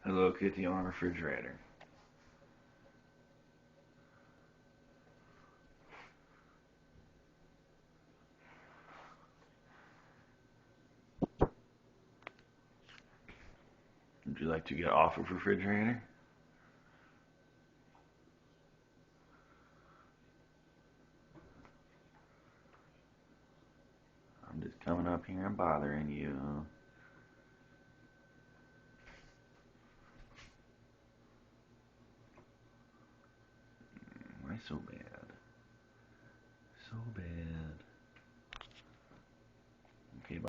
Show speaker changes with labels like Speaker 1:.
Speaker 1: Hello Kitty on refrigerator. Would you like to get off of refrigerator? I'm just coming up here and bothering you. Why so bad? So bad.